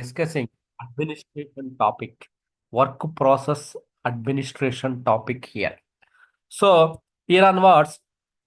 discussing administration topic, work process administration topic here. So here onwards,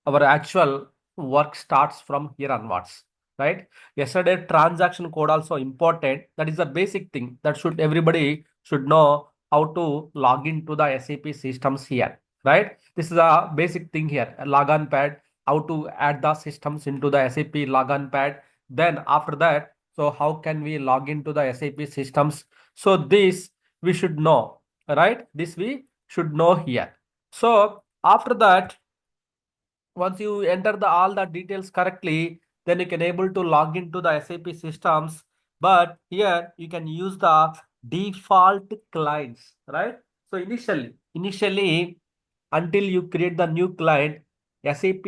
our actual work starts from here onwards, right? Yesterday transaction code also important. That is the basic thing that should everybody should know how to log into the SAP systems here, right? This is a basic thing here. A login pad, how to add the systems into the SAP login pad. Then after that, so how can we log into the SAP systems? So this we should know, right? This we should know here. So after that, once you enter all the details correctly, then you can able to log into the SAP systems. But here you can use the default clients, right? So initially, until you create the new client, SAP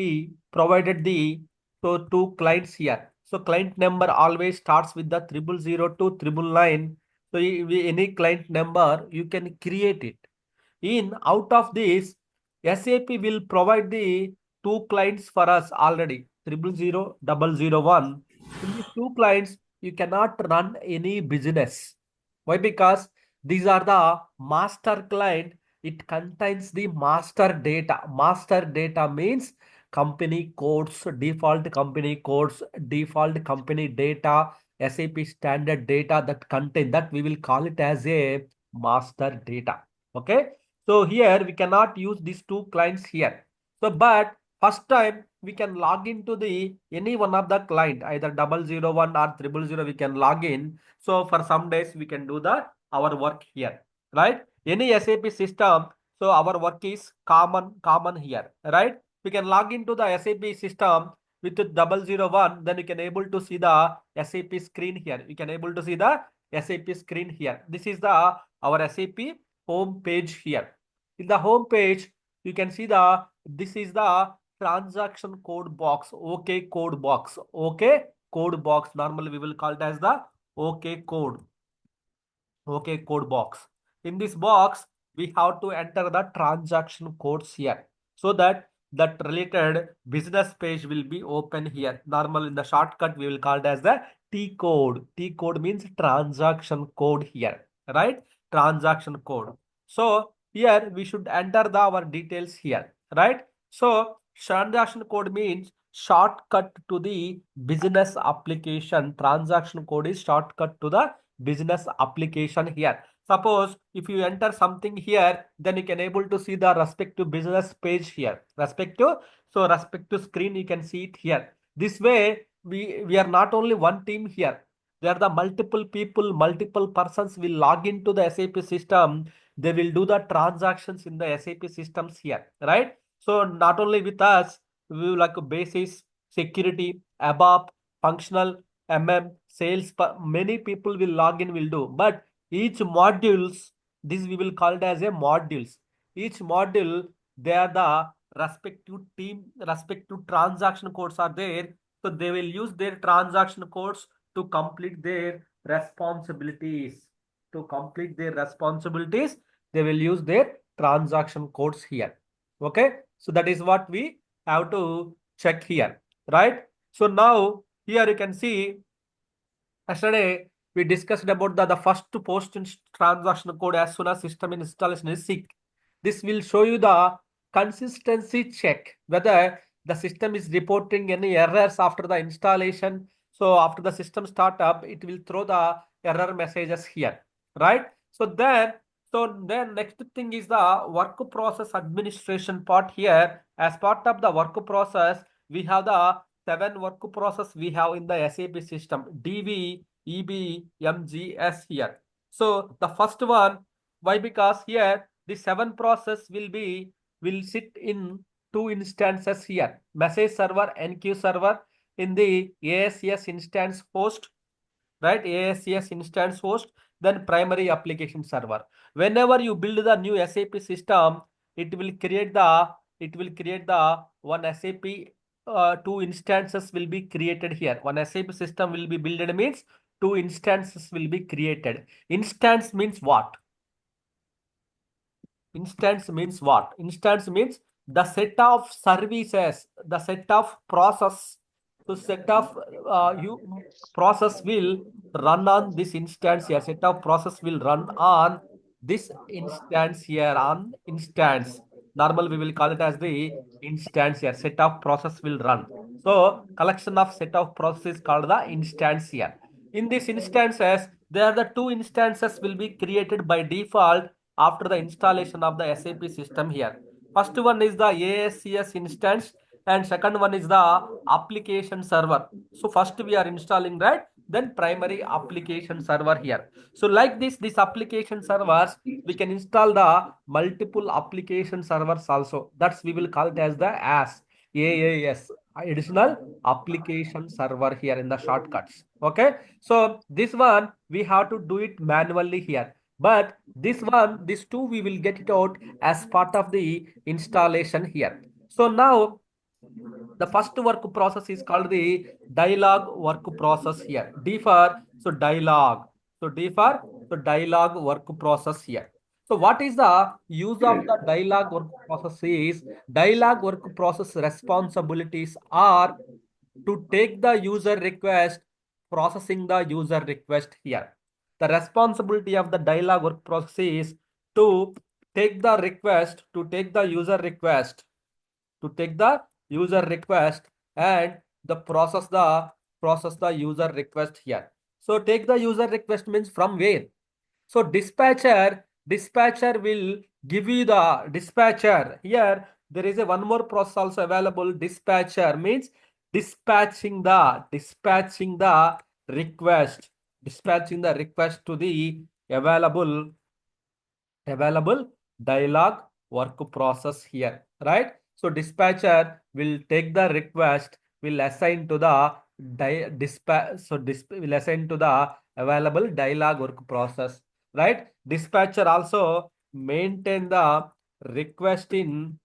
provided the two clients here. So client number always starts with the 000 to 999. So any client number you can create it. In out of this, SAP will provide the two clients for us already, 000001. In these two clients, you cannot run any business. Why? Because these are the master client. It contains the master data. Master data means company codes, default company data, SAP standard data that contain that we will call it as a master data. Okay. So here we cannot use these two clients here. So, but first time we can log into the any one of the client, either 001 or 000 we can log in. So for some days we can do the our work here, right? Any SAP system, so our work is common here, right? We can log into the SAP system with 001, then you can able to see the SAP screen here. You can able to see the SAP screen here. This is the our SAP home page here. In the home page, you can see this is the transaction code box. OK code box. OK code box. Normally we will call it as the OK code. OK code box. In this box, we have to enter the transaction codes here so that that related business page will be open here. Normal in the shortcut, we will call it as the T code. T code means transaction code here, right? Transaction code. So here we should enter our details here, right? So transaction code means shortcut to the business application. Transaction code is shortcut to the business application here. Suppose if you enter something here, then you can able to see the respective business page here. Respective screen, you can see it here. This way, we are not only one team here. There are the multiple people, multiple persons will log into the SAP system. They will do the transactions in the SAP systems here, right? So not only with us, we will like basis, security, ABAP, functional, sales, many people will log in, will do. But each modules, this we will call it as a modules. Each module, they are the respective team, respective transaction codes are there. So they will use their transaction codes to complete their responsibilities. To complete their responsibilities, they will use their transaction codes here. Okay. So that is what we have to check here, right? So now here you can see yesterday we discussed about the first post transaction code as soon as system installation is sick. This will show you the consistency check whether the system is reporting any errors after the installation. So after the system startup, it will throw the error messages here, right? So then next thing is the work process administration part here. As part of the work process, we have the 7 work process we have in the SAP system, DV, EB, MGS here. So the first one, why? Because here the 7 process will sit in 2 instances here. Message server, NQ server in the ASS instance host, right? ASS instance host, then primary application server. Whenever you build the new SAP system, it will create the one SAP, 2 instances will be created here. One SAP system will be built means 2 instances will be created. Instance means what? Instance means what? Instance means the set of services, the set of process So set of you process will run on this instance here. Set of process will run on this instance here on instance. Normal we will call it as the instance here. Set of process will run. So collection of set of process is called the instance here. In these instances, there are the two instances will be created by default after the installation of the SAP system here. First one is the ASCS instance and second one is the application server. So first we are installing that, then primary application server here. So like this application servers, we can install the multiple application servers also. That's we will call it as the AAS, additional application server here in the shortcuts. Okay, so this one we have to do it manually here, but this one, this two we will get it out as part of the installation here. So now the first work process is called the dialog work process here. D for so dialog. So D for so dialog work process here. So what is the use of the dialog work process is dialog work process responsibilities are to take the user request, processing the user request here. The responsibility of the dialog work process is to take the request, to take the user request, to take the user request and the process the user request here. So take the user request means from where? So dispatcher will give you the dispatcher. Here there is a one more process also available. Dispatcher means dispatching the request, dispatching the request to the available dialog work process here, right? So dispatcher will take the request, will assign to the dispatch, so will assign to the available dialog work process, right? Dispatcher also maintain the request in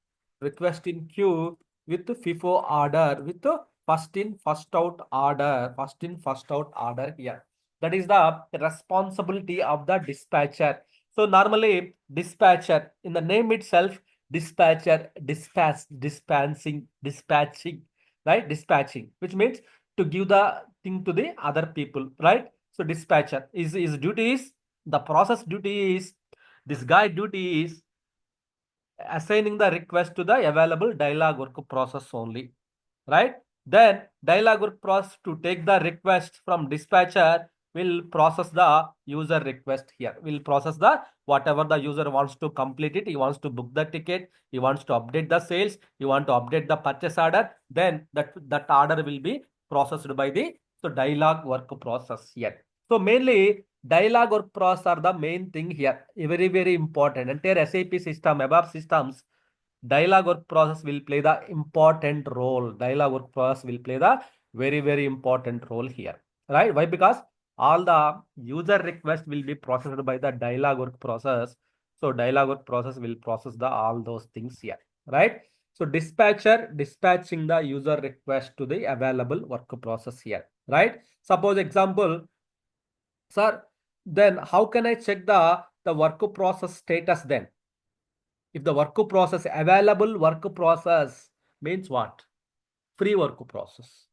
queue with FIFO order, with first in first out order, first in first out order here. That is the responsibility of the dispatcher. So normally dispatcher in the name itself, dispatcher, dispatching, right? Dispatching, which means to give the thing to the other people, right? So dispatcher is duty is the process duty is this guy duty is assigning the request to the available dialog work process only, right? Then dialog work process to take the request from dispatcher will process the user request here. Will process the whatever the user wants to complete it. He wants to book the ticket. He wants to update the sales. He want to update the purchase order. Then that order will be processed by the so dialog work process here. So mainly dialog work process are the main thing here. Very important. Entire SAP system, above systems, dialog work process will play the important role. Dialog work process will play the very important role here, right? Why? Because all the user request will be processed by the dialog work process. So dialog work process will process the all those things here, right? So dispatcher dispatching the user request to the available work process here, right? Suppose example, sir, then how can I check the work process status then? If the work process, available work process means what? Free work process.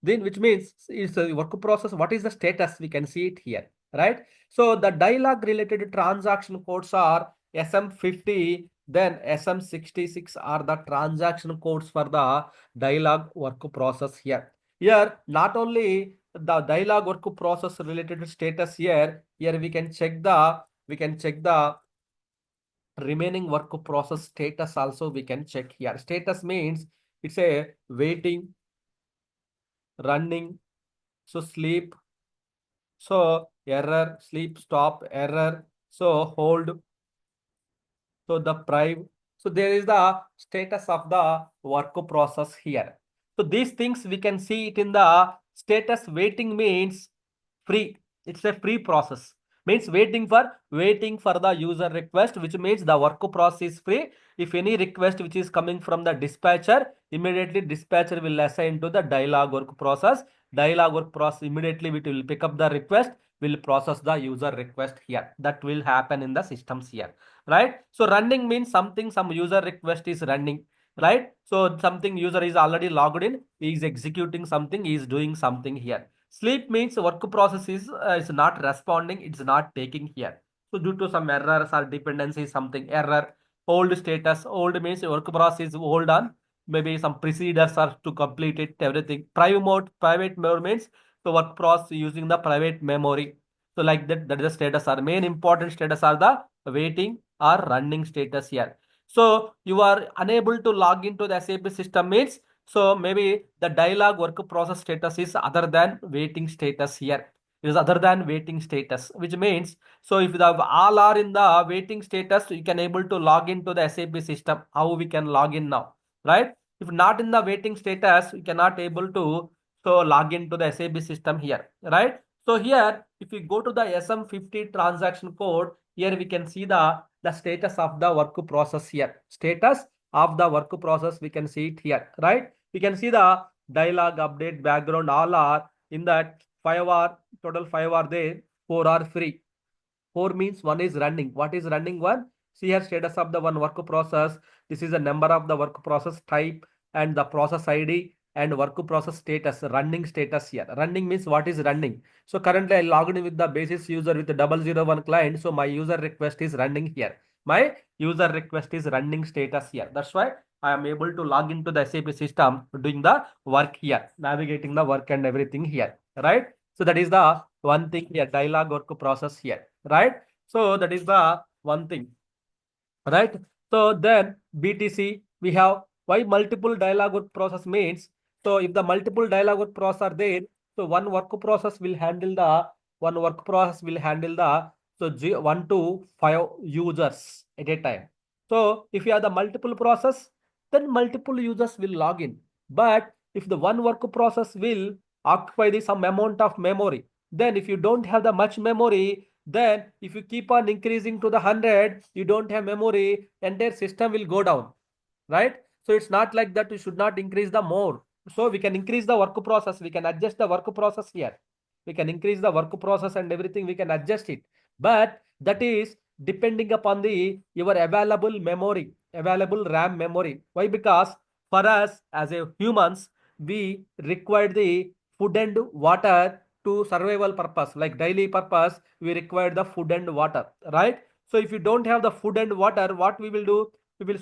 Then which means is a work process, what is the status? We can see it here, right? So the dialog related transaction codes are SM50, then SM66 are the transaction codes for the dialog work process here. Here, not only the dialog work process related status here we can check the remaining work process status also we can check here. Status means it's a waiting, running, so sleep, so error, sleep, stop, error, so hold, so the prive. So there is the status of the work process here. So these things we can see it in the status. Waiting means free. It's a free process. Means waiting for the user request, which means the work process is free. If any request which is coming from the dispatcher, immediately dispatcher will assign to the dialog work process. Dialog work process immediately it will pick up the request, will process the user request here. That will happen in the systems here, right? So running means something, some user request is running, right? So something user is already logged in, he is executing something, he is doing something here. Sleep means work process is not responding, it's not taking here. So due to some errors or dependency, something error, hold status, hold means work process is hold on, maybe some procedures are to complete it, everything. Private mode means the work process using the private memory. So like that, that is the status are main important status are the waiting or running status here. So you are unable to log into the SAP system means, so maybe the dialog work process status is other than waiting status here. It is other than waiting status, which means, so if the all are in the waiting status, you can able to log into the SAP system. How we can log in now, right? If not in the waiting status, we cannot able to so log into the SAP system here, right? So here, if we go to the SM50 transaction code, here we can see the status of the work process here. Status of the work process, we can see it here, right? We can see the dialog, update, background, all are in that 5 are, total 5 are there, 4 are free. 4 means one is running. What is running one? See here status of the one work process. This is the number of the work process type and the process ID and work process status, running status here. Running means what is running. So currently I logged in with the basis user with the 001 client. So my user request is running here. My user request is running status here. That's why I am able to log into the SAP system doing the work here, navigating the work and everything here, right? So that is the one thing here, dialog work process here, right? So that is the one thing, right? So then BTC, we have why multiple dialog work process means, so if the multiple dialog work process are there, so one work process will handle the so 1 to 5 users at a time. So if you have the multiple process, then multiple users will log in. But if the one work process will occupy the some amount of memory, then if you don't have the much memory, then if you keep on increasing to the 100, you don't have memory, entire system will go down, right? So it's not like that. You should not increase the more. So we can increase the work process. We can adjust the work process here. We can increase the work process and everything. We can adjust it. But that is depending upon the your available memory, available RAM memory. Why? Because for us as a humans, we require the food and water to survival purpose, like daily purpose, we require the food and water, right? So if you don't have the food and water, what we will do? We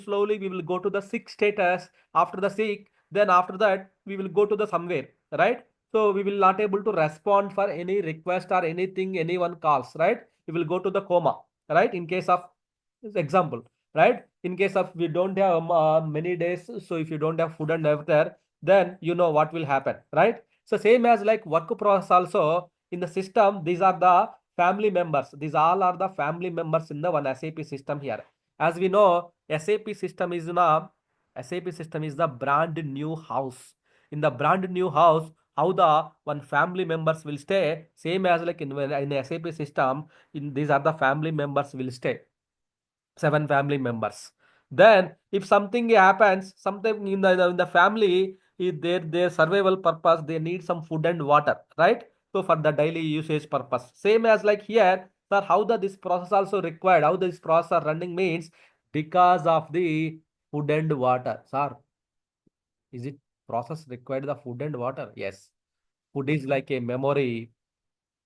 will go to the sick status. After the sick, then after that we will go to the somewhere, right? So we will not able to respond for any request or anything anyone calls, right? We will go to the coma, right? In case of example, right? In case of we don't have many days, so if you don't have food and water, then you know what will happen, right? So same as like work process also in the system, these are the family members. These all are the family members in the one SAP system here. As we know, SAP system is now SAP system is the brand new house. In the brand new house, how the one family members will stay, same as like in SAP system, in these are the family members will stay. 7 family members. Then, if something happens, something in the family, if their survival purpose, they need some food and water, right? So for the daily usage purpose, same as like here, sir, how this process also required, how this process are running means because of the food and water, sir. Is it process required the food and water? Yes. Food is like a memory,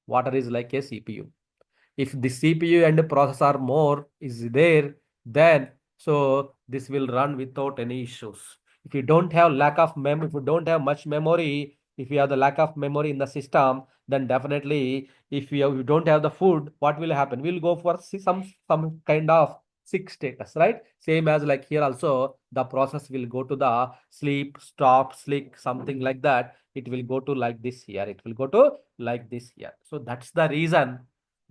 water is like a CPU. If the CPU and the processor more is there, then so this will run without any issues. If you don't have lack of memory, if you don't have much memory, if you have the lack of memory in the system, then definitely if you don't have the food, what will happen? We'll go for some kind of sick status, right? Same as like here also, the process will go to the sleep, stop, sleep, something like that. It will go to like this here. It will go to like this here. So that's the reason,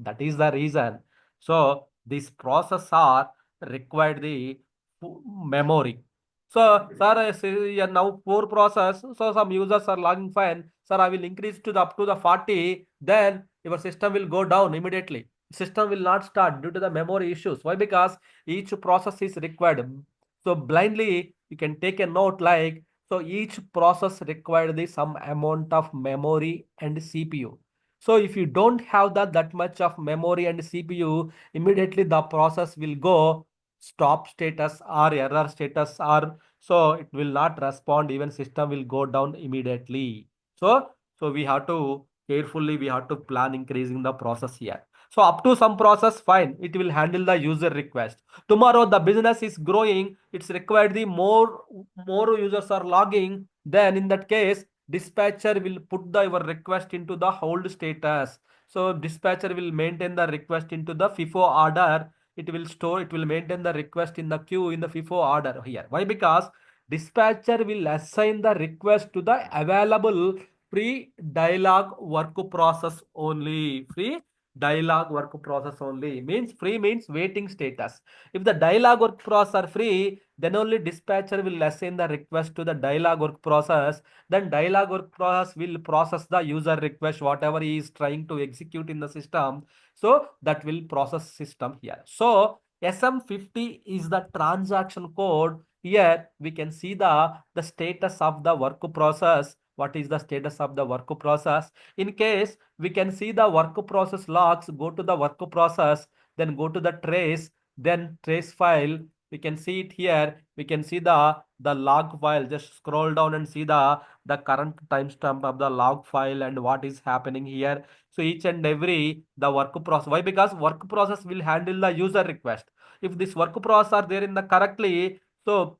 that is the reason. So this processor required the memory. So, sir, I say, yeah, now 4 process. So some users are logging fine. Sir, I will increase to the up to the 40. Then your system will go down immediately. System will not start due to the memory issues. Why? Because each process is required. So blindly you can take a note like, so each process required the some amount of memory and CPU. So if you don't have that much of memory and CPU, immediately the process will go stop status or error status or So it will not respond, even system will go down immediately. So we have to carefully, we have to plan increasing the process here. So up to some process, fine, it will handle the user request. Tomorrow the business is growing, it's required the more users are logging, then in that case, dispatcher will put the your request into the hold status. So dispatcher will maintain the request into the FIFO order. It will maintain the request in the queue in the FIFO order here. Why? Because dispatcher will assign the request to the available free dialog work process only. Free dialog work process only means free means waiting status. If the dialog work process are free, then only dispatcher will assign the request to the dialog work process. Then dialog work process will process the user request, whatever he is trying to execute in the system. So that will process system here. So SM50 is the transaction code. Here we can see the status of the work process. What is the status of the work process? In case we can see the work process logs, go to the work process, then go to the trace, then trace file. We can see it here. We can see the log file. Just scroll down and see the current timestamp of the log file and what is happening here. So each and every the work process. Why? Because work process will handle the user request. If this work process are there in the correctly, so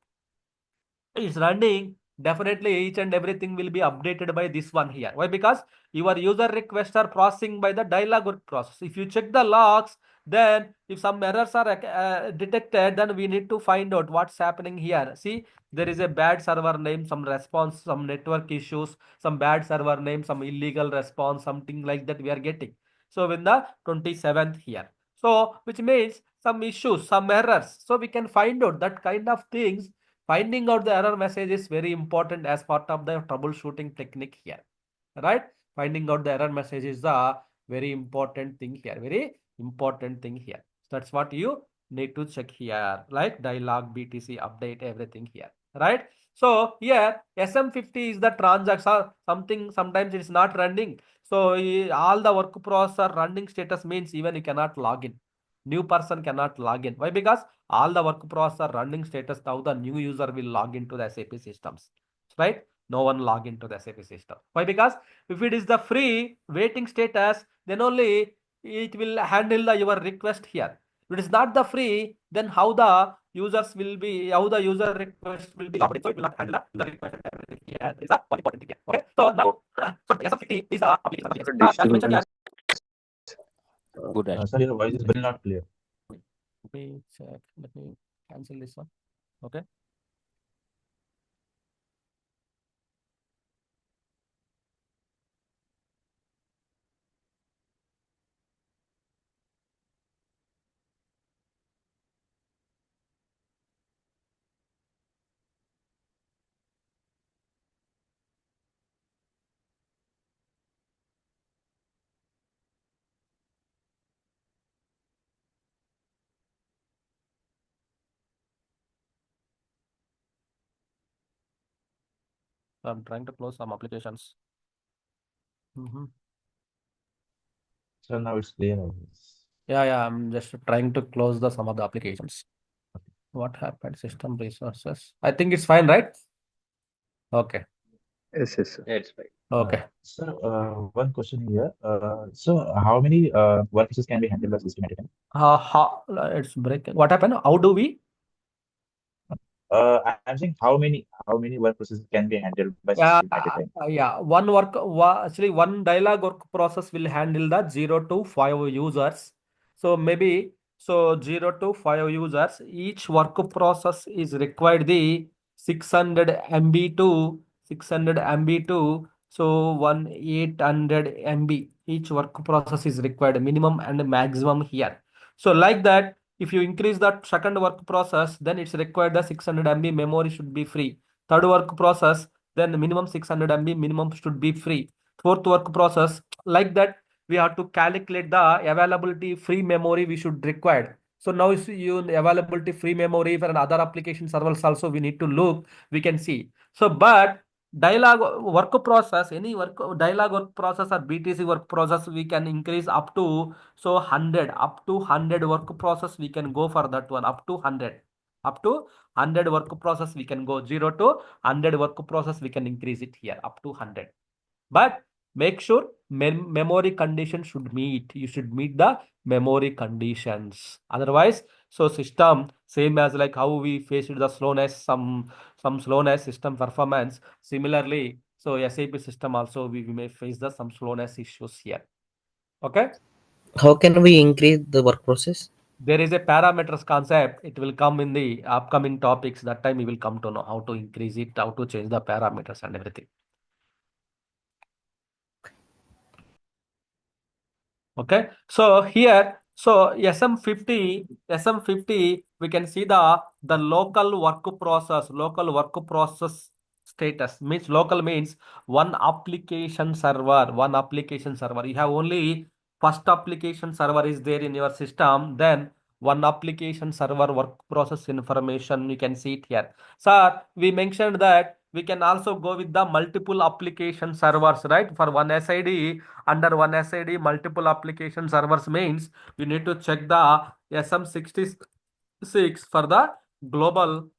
it's running, definitely each and everything will be updated by this one here. Why? Because your user requests are processing by the dialog work process. If you check the logs, then if some errors are detected, then we need to find out what's happening here. See, there is a bad server name, some response, some network issues, some bad server name, some illegal response, something like that we are getting. So in the 27th here, so which means some issues, some errors, so we can find out that kind of things. Finding out the error message is very important as part of the troubleshooting technique here, right? Finding out the error message is the very important thing here, very important thing here. So that's what you need to check here, like dialog, BTC, update, everything here, right? So here SM50 is the transaction, something, sometimes it's not running. So all the work process are running status means even you cannot log in. New person cannot log in. Why? Because all the work process are running status. Now the new user will log into the SAP systems, right? No one log into the SAP system. Why? Because if it is the free waiting status, then only it will handle your request here. If it is not the free, then how the users will be, how the user request will be logged in. So it will not handle the request and everything. Yeah, is that one important thing here. Okay. So now, so SM50 is the application. As mentioned, Disturbance. Good Sir, your voice is very not clear. let me check. Let me cancel this one. Okay. I'm trying to close some applications. Sir, now it's clear, I guess. Yeah, I'm just trying to close the some of the applications. What happened? System resources. I think it's fine, right? Okay. Yes, yes, sir. That's right. Okay. Sir, one question here. So how many workplaces can be handled by system at a time? How it's breaking. What happened? How do we? I'm saying how many workplaces can be handled by Yeah, system at a time? yeah. Actually, one dialog work process will handle the 0 to 5 users. So maybe 0 to 5 users. Each work process is required the 600 MB to 600 MB to so 1800 MB. Each work process is required minimum and maximum here. So like that, if you increase that second work process, then it's required the 600 MB memory should be free. Third work process, then minimum 600 MB minimum should be free. Fourth work process, like that, we have to calculate the availability free memory we should require. So now you availability free memory for another application servers also we need to look, we can see. So but dialog work process, any work dialog work process or BTC work process, we can increase up to so 100, up to 100 work process we can go for that one, up to 100. Up to 100 work process, we can go 0 to 100 work process, we can increase it here up to 100. But make sure memory condition should meet. You should meet the memory conditions. Otherwise, so system same as like how we faced the slowness, some slowness system performance. Similarly, so SAP system also we may face the some slowness issues here. Okay. How can we increase the work process? There is a parameters concept. It will come in the upcoming topics. That time we will come to know how to increase it, how to change the parameters and everything. Okay, so here, so SM50, we can see the local work process status means local means one application server. You have only first application server is there in your system, then one application server work process information you can see it here. Sir, we mentioned that we can also go with the multiple application servers, right? For one SID, under one SID, multiple application servers means we need to check the SM66 for the global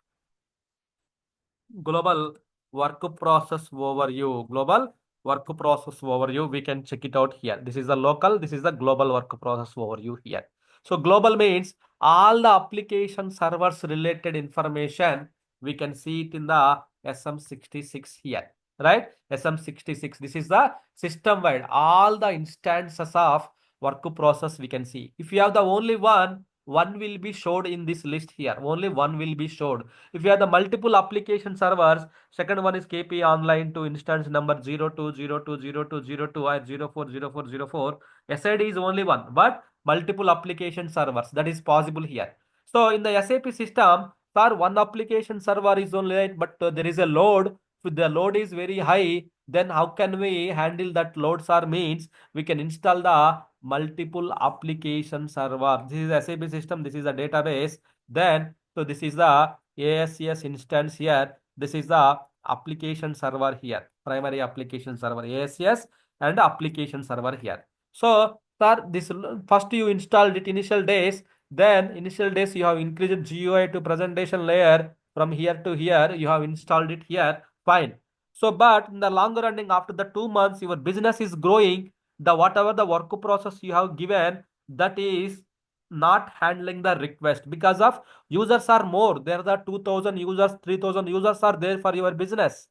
work process overview. Global work process overview. We can check it out here. This is the local, this is the global work process overview here. So global means all the application servers related information. We can see it in the SM66 here, right? SM66. This is the system wide. All the instances of work process we can see. If you have the only one will be showed in this list here. Only one will be showed. If you have the multiple application servers, second one is KP online to instance number 02020202 or 040404. SID is only one, but multiple application servers. That is possible here. So in the SAP system, sir, one application server is only right, but there is a load. If the load is very high, then how can we handle that load, sir? Means we can install the multiple application server. This is SAP system. This is a database. Then, so this is the ASCS instance here. This is the application server here. Primary application server ASCS and application server here. So, sir, this first you installed it initial days. Then initial days you have increased GUI to presentation layer from here to here. You have installed it here. Fine. So, but in the longer running, after the 2 months, your business is growing. The whatever the work process you have given, that is not handling the request because of users are more. There are the 2000 users, 3000 users are there for your business.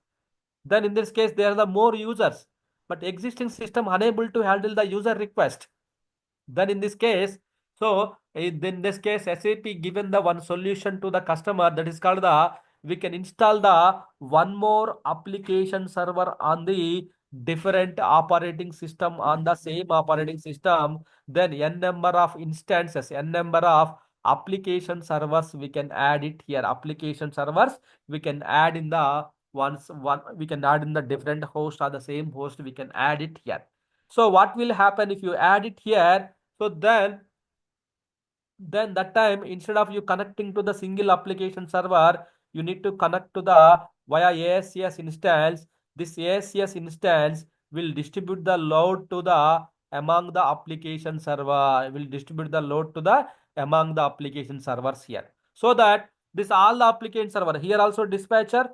Then in this case, there are the more users, but existing system unable to handle the user request. Then in this case, so in this case, SAP given the one solution to the customer, that is called the, we can install the one more application server on the different operating system on the same operating system. Then n number of instances, n number of application servers we can add it here. Application servers we can add in the we can add in the different host or the same host, we can add it here. So what will happen if you add it here? So then that time, instead of you connecting to the single application server, you need to connect to the via ASCS instance. This ASCS instance will distribute the load to the among the application server. Will distribute the load to the among the application servers here. So that this all the application server here also dispatcher,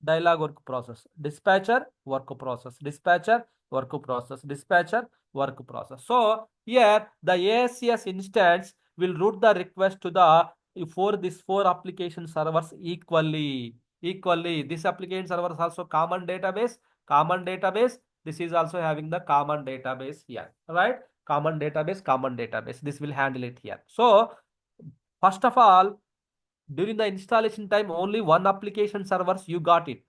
dialog work process, dispatcher work process, dispatcher work process, dispatcher work process. So here the ASCS instance will route the request to the these four application servers equally. This application server is also common database. This is also having the common database here, right? Common database. This will handle it here. So first of all, during the installation time, only one application servers you got it.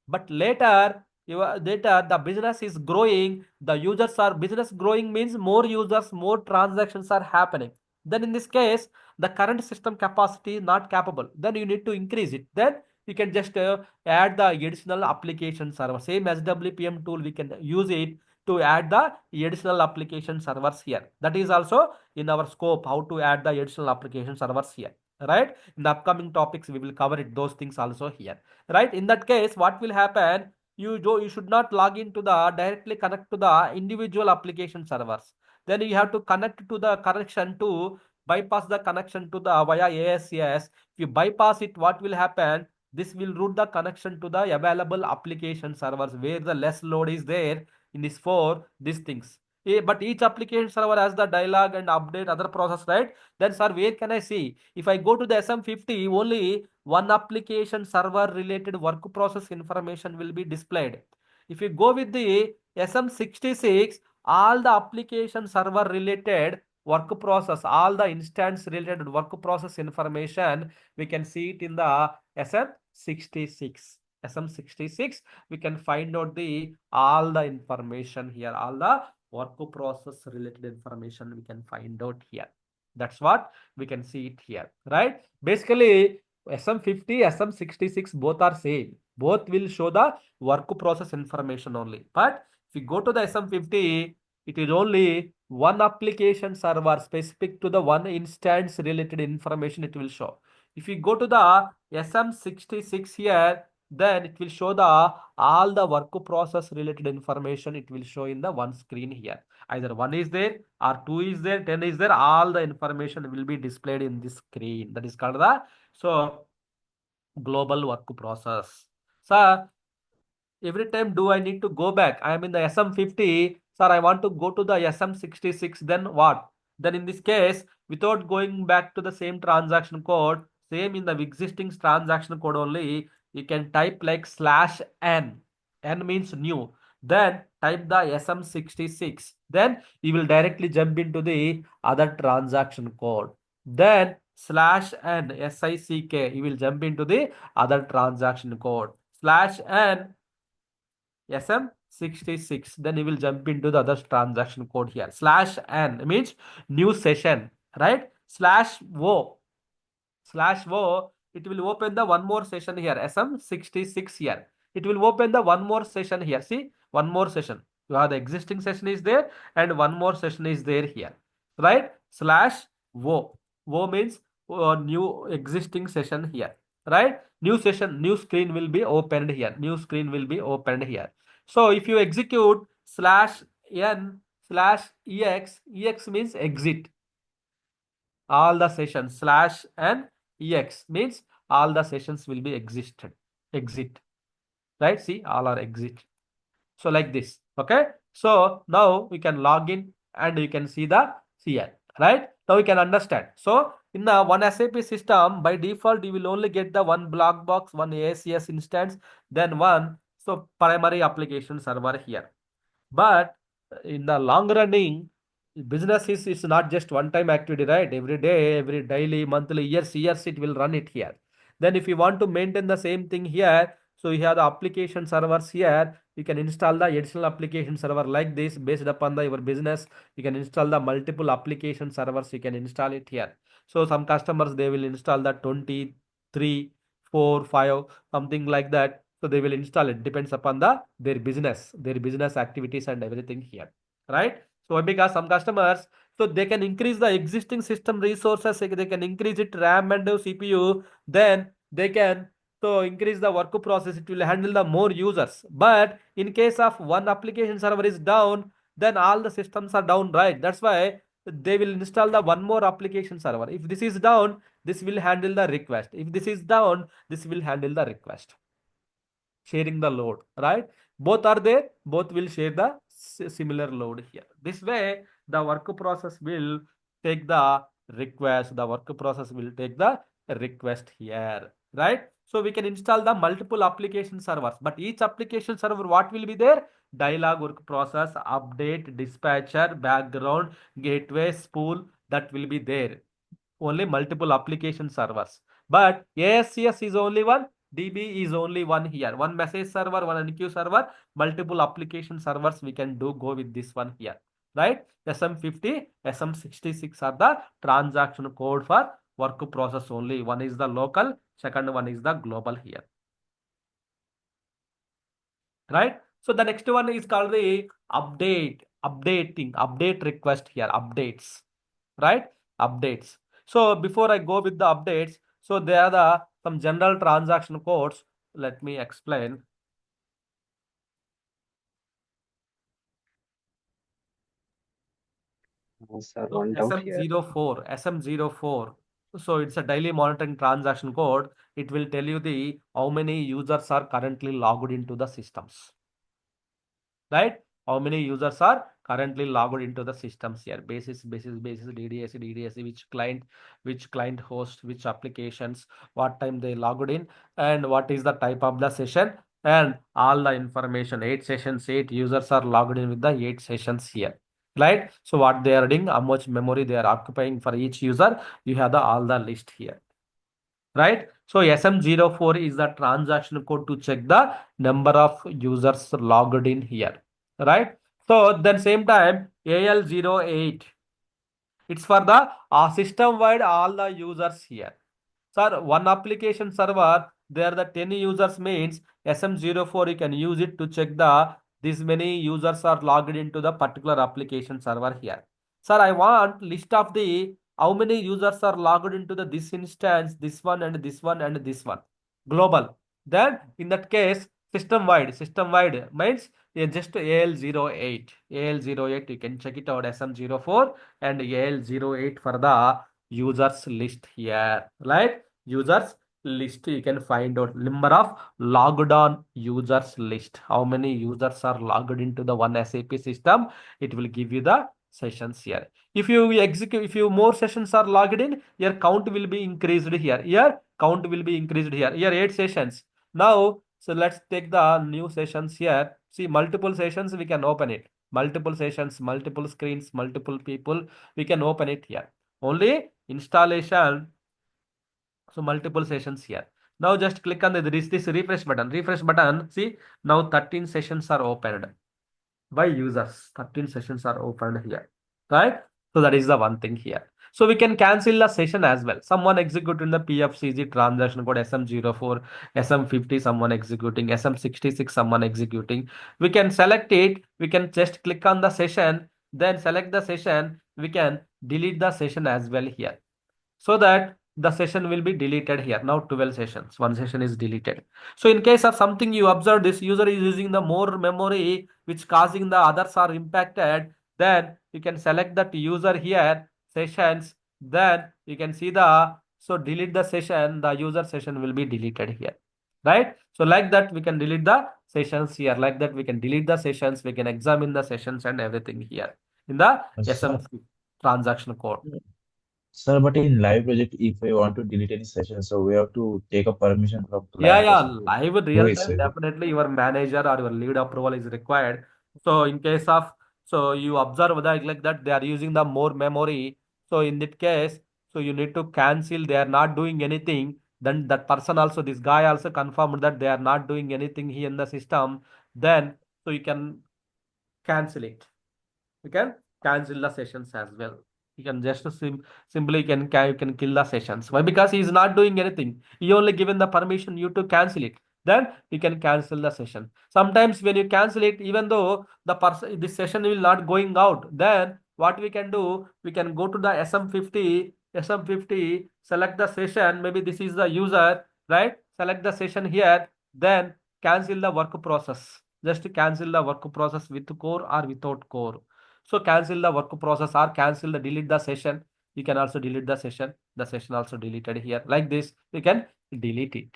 But later the business is growing, the users are business growing means more users, more transactions are happening. Then in this case, the current system capacity is not capable. Then you need to increase it. Then you can just add the additional application server. Same SWPM tool, we can use it to add the additional application servers here. That is also in our scope, how to add the additional application servers here, right? In the upcoming topics, we will cover it, those things also here, right? In that case, what will happen? You should not log into the directly connect to the individual application servers. Then you have to connect to the connection to bypass the connection to the via ASS. If you bypass it, what will happen? This will route the connection to the available application servers where the less load is there in this for these things. But each application server has the dialog and update other process, right? Then, sir, where can I see? If I go to the SM50, only one application server related work process information will be displayed. If you go with the SM66, all the application server related work process, all the instance related work process information, we can see it in the SM66. SM66, we can find out the all the information here, all the work process related information we can find out here. That's what we can see it here, right? Basically, SM50, SM66 both are same. Both will show the work process information only. But if you go to the SM50, it is only one application server specific to the one instance related information it will show. If you go to the SM66 here, then it will show the all the work process related information it will show in the one screen here. Either one is there or two is there, 10 is there, all the information will be displayed in this screen. That is called the global work process. So every time do I need to go back? I am in the SM50, sir, I want to go to the SM66, then what? Then in this case, without going back to the same transaction code, same in the existing transaction code only, you can type like /n. N means new. Then type the SM66. Then you will directly jump into the other transaction code. Then /n, SICK, you will jump into the other transaction code. /n SM66, then you will jump into the other transaction code here. /n means new session, right? /o, it will open the one more session here, SM66 here. It will open the one more session here. See, one more session. You have the existing session is there and one more session is there here, right? /o. O means new existing session here, right? New session, new screen will be opened here. New screen will be opened here. So if you execute /n/ex, ex means exit. All the sessions /n/ex means all the sessions will be exit, right? See, all are exit. So like this, okay? So now we can log in and you can see the here, right? Now we can understand. So in the one SAP system, by default, you will only get the one block box, one ASCS instance, then one primary application server here. But in the long running, business is not just one time activity, right? Every day, every daily, monthly, years, it will run it here. Then if you want to maintain the same thing here, so you have the application servers here. You can install the additional application server like this based upon your business. You can install the multiple application servers. You can install it here. So some customers, they will install the 23, 4, 5, something like that. So they will install it. Depends upon their business activities and everything here, right? So because some customers, so they can increase the existing system resources, they can increase it RAM and CPU, then they can increase the work process, it will handle the more users. But in case of one application server is down, then all the systems are down, right? That's why they will install the one more application server. If this is down, this will handle the request. If this is down, this will handle the request. Sharing the load, right? Both are there, both will share the similar load here. This way, the work process will take the request, the work process will take the request here, right? So we can install the multiple application servers, but each application server, what will be there? Dialog, work process, update, dispatcher, background, gateway, spool, that will be there. Only multiple application servers. But ASCS is only one, DB is only one here. One message server, one NQ server, multiple application servers we can go with this one here, right? SM50, SM66 are the transaction code for work process only. One is the local, second one is the global here, right? So the next one is called the update request here, updates, right? Updates. So before I go with the updates, so there are some general transaction codes. Let me explain. Sir, So one doubt here. SM04. So it's a daily monitoring transaction code. It will tell you the how many users are currently logged into the systems. Right? How many users are currently logged into the systems here? Basis, DDS, which client host, which applications, what time they logged in, and what is the type of the session, and all the information. 8 sessions, 8 users are logged in with the 8 sessions here. Right? So what they are doing, how much memory they are occupying for each user, you have the all the list here. Right? So SM04 is the transaction code to check the number of users logged in here. Right? So then same time AL08, it's for the system wide all the users here. Sir, one application server, there the 10 users means SM04 you can use it to check the this many users are logged into the particular application server here. Sir, I want list of the how many users are logged into the this instance, this one and this one and this one. Global. Then in that case, system wide means just AL08. AL08 you can check it out SM04 and AL08 for the users list here, right? Users list you can find out number of logged on users list, how many users are logged into the one SAP system. It will give you the sessions here. If you execute, if you more sessions are logged in, your count will be increased here. Here count will be increased here. Here 8 sessions. Now so let's take the new sessions here. See, multiple sessions we can open it, multiple sessions, multiple screens, multiple people, we can open it here. Only installation, so multiple sessions here. Now just click on this refresh button. Refresh button. See, now 13 sessions are opened by users. 13 sessions are opened here. Right? So that is the one thing here. So we can cancel the session as well. Someone executing the PFCG transaction code SM04, SM50, someone executing, SM66, someone executing. We can select it. We can just click on the session, then select the session. We can delete the session as well here, so that the session will be deleted here. Now 12 sessions, one session is deleted. So in case of something you observe this user is using the more memory which causing the others are impacted, then you can select that user here, sessions, then you can see the, so delete the session, the user session will be deleted here. Right? So like that we can delete the sessions here, like that we can delete the sessions, we can examine the sessions and everything here in the SM Sir, transaction code. sir, but in live project, if we want to delete any session, so we have to take a permission from Yeah, client or yeah, something. live Who real is time, it? definitely your manager or your lead approval is required. So in case of, so you observe that like that they are using the more memory. So in that case, so you need to cancel, they are not doing anything. Then that person also, this guy also confirmed that they are not doing anything here in the system. Then so you can cancel it. You can cancel the sessions as well. You can just simply you can kill the sessions. Why? Because he is not doing anything. He only given the permission you to cancel it. Then you can cancel the session. Sometimes when you cancel it, even though the person this session will not going out, then what we can do, we can go to the SM50, select the session. Maybe this is the user, right? Select the session here. Then cancel the work process. Just cancel the work process with core or without core. So cancel the work process or cancel the delete the session. You can also delete the session. The session also deleted here. Like this, you can delete it.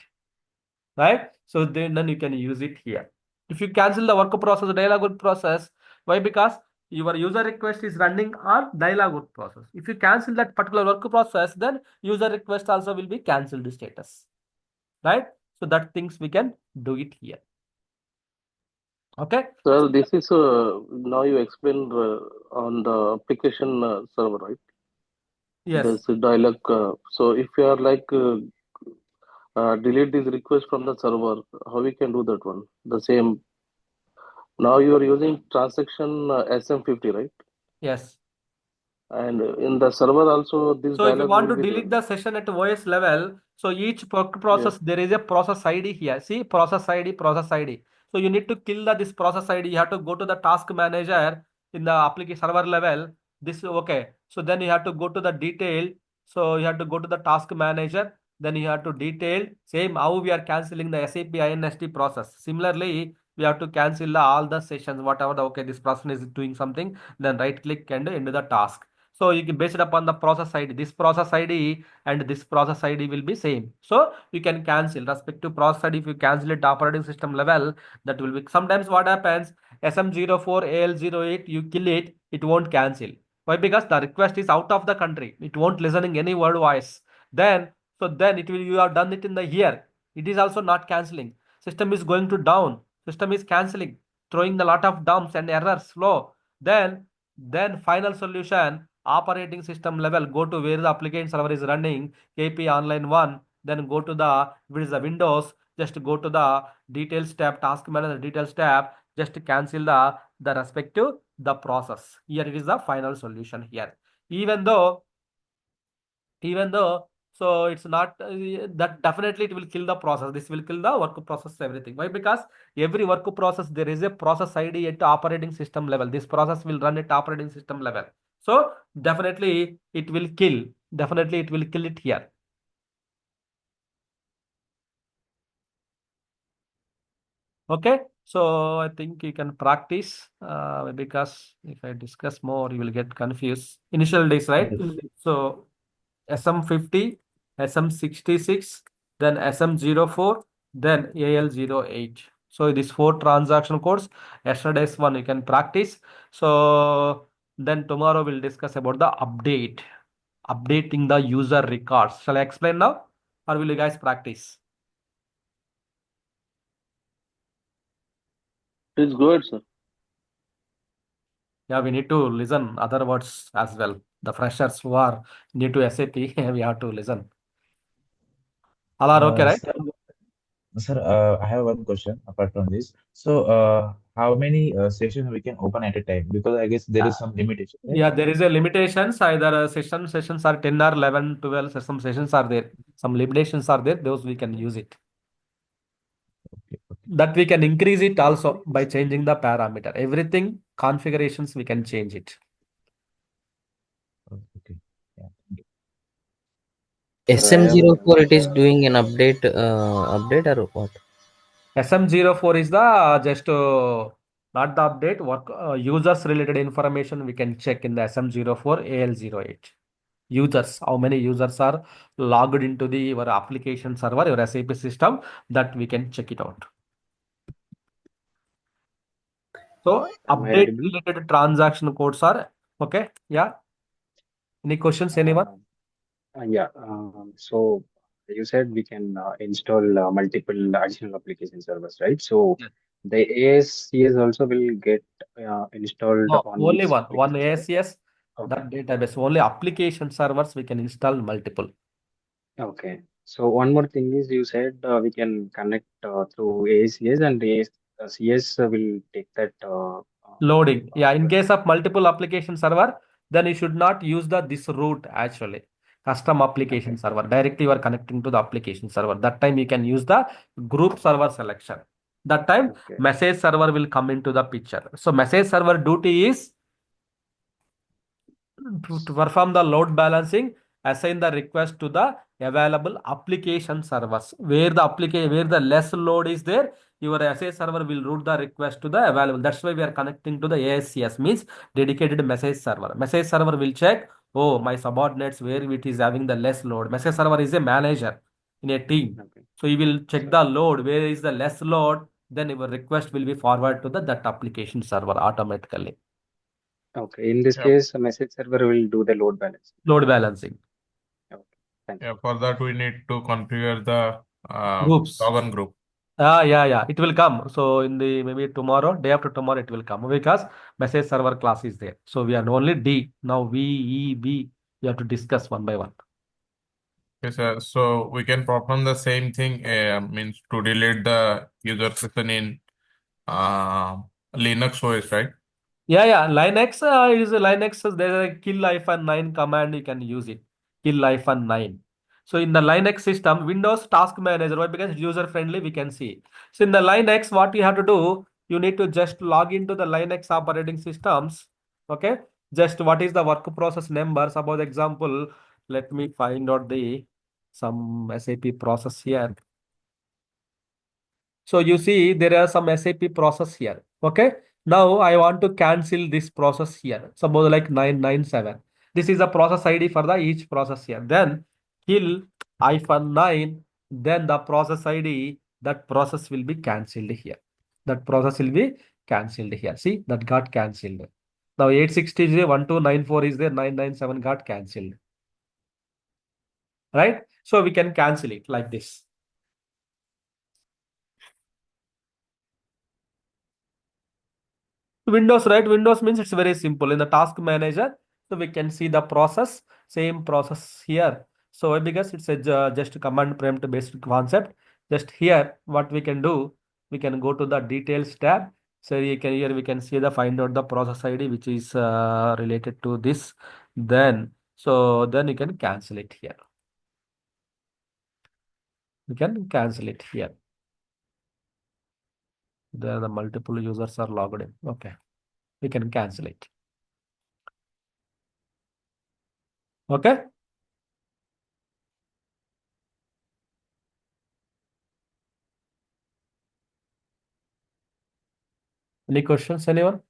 Right? So then you can use it here. If you cancel the work process, dialog work process, why? Because your user request is running on dialog work process. If you cancel that particular work process, then user request also will be cancelled status. Right? So that things we can do it here. Okay. Sir, this is now you explained on the application server, right? Yes. There's a dialog. So if you are like delete this request from the server, how we can do that one? The same. Now you are using transaction SM50, right? Yes. And in the server also this So if you dialog want will to be there. delete the session at OS level, so each Yes. process, there is a process ID here. See, process ID, process ID. So you need to kill this process ID. You have to go to the task manager in the application server level. This okay. So then you have to go to the detail. So you have to go to the task manager. Then you have to detail. Same how we are canceling the SAP INST process. Similarly, we have to cancel all the sessions, whatever the okay, this person is doing something. Then right click and end the task. So you can base it upon the process ID. This process ID and this process ID will be same. So you can cancel respective process ID. If you cancel it operating system level, that will be sometimes what happens. SM04 AL08, you kill it, it won't cancel. Why? Because the request is out of the country. It won't listening any word voice. Then then it will you have done it in the year. It is also not canceling. System is going to down. System is canceling, throwing a lot of dumps and errors flow. Then final solution operating system level, go to where the application server is running, KP online 1, then go to the, if it is the Windows, just go to the details tab, task manager details tab, just cancel the respective the process. Here it is the final solution here. Even though so it's not that definitely it will kill the process. This will kill the work process, everything. Why? Because every work process there is a process ID at operating system level. This process will run at operating system level. So definitely it will kill. Definitely it will kill it here. Okay. So I think you can practice because if I discuss more, you will get confused. Initial days, right? So SM50, SM66, then SM04, then AL08. So these 4 transaction codes. Yesterday's one you can practice. So then tomorrow we'll discuss about the updating the user records. Shall I explain now, or will you guys practice? Please go ahead, sir. Yeah, we need to listen other words as well. The freshers who are new to SAP, we have to listen. All are okay, right? Sir, I have one question apart from this. So, how many sessions we can open at a time? Because I guess there is some limitation, right? Yeah, there is a limitations. Either sessions are 10 or 11, 12. Some sessions are there. Some limitations are there. Those we can use it. Okay, okay, That we can increase it also by changing the parameter. Everything configurations we can change it. okay. Yeah. Sir, I have SM04 it is doing an update or what? SM04 is the just not the update. Work users related information we can check in the SM04 AL08. Users, how many users are logged into the your application server, your SAP system, that we can check it out. So Am I update audible? related transaction codes are okay. Yeah. Any questions, anyone? Yeah. So you said we can install multiple additional application servers, right? So Yes. the ASCS also will get installed No, on only these one. One applications, right? ASCS, Okay. that database. Only application servers we can install multiple. Okay. So one more thing is you said we can connect through ASCS and ASCS will take that Loading. Yeah, in your case of multiple application server, then you should not use this route actually. Custom application okay. server. Directly you are connecting to the application server. That time you can use the group server selection. That time Okay. message server will come into the picture. So message server duty is to perform the load balancing, assign the request to the available application servers. Where the less load is there, your SS server will route the request to the available. That's why we are connecting to the ASCS, means dedicated message server. Message server will check, oh, my subordinates where it is having the less load. Message server is a manager in a team. Okay. So you will check So the load, where is the less load, then your request will be forwarded to that application server automatically. okay. In this Yeah, case, a message server will do the load balance. Load balancing. Okay. Thank you. yeah. For that, we need to configure the Groups. login group. Yeah. It will come. So in the maybe tomorrow, day after tomorrow, it will come because message server class is there. So we are only D. Now V, E, B. We have to discuss one by one. Okay, sir. So we can perform the same thing, means to delete the user session in uh, Linux OS, right? Yeah. Linux is Linux. There is a kill-9 command. You can use it. Kill-9. So in the Linux system, Windows Task Manager, why? Because it's user friendly, we can see. So in the Linux, what you have to do, you need to just log into the Linux operating systems. Okay. Just what is the work process number? Suppose example, let me find out the some SAP process here. So you see there are some SAP process here. Okay. Now I want to cancel this process here. Suppose like 997. This is the process ID for the each process here. Then kill -9, then the process ID, that process will be cancelled here. That process will be cancelled here. See, that got cancelled. Now 860 is there, 1294 is there, 997 got cancelled. Right? So we can cancel it like this. Windows, right? Windows means it's very simple. In the task manager, so we can see the process, same process here. So because it's a just command prompt based concept, just here what we can do, we can go to the details tab. So you can here we can see the find out the process ID which is related to this. Then then you can cancel it here. You can cancel it here. There the multiple users are logged in. Okay, we can cancel it. Okay. Any questions, anyone?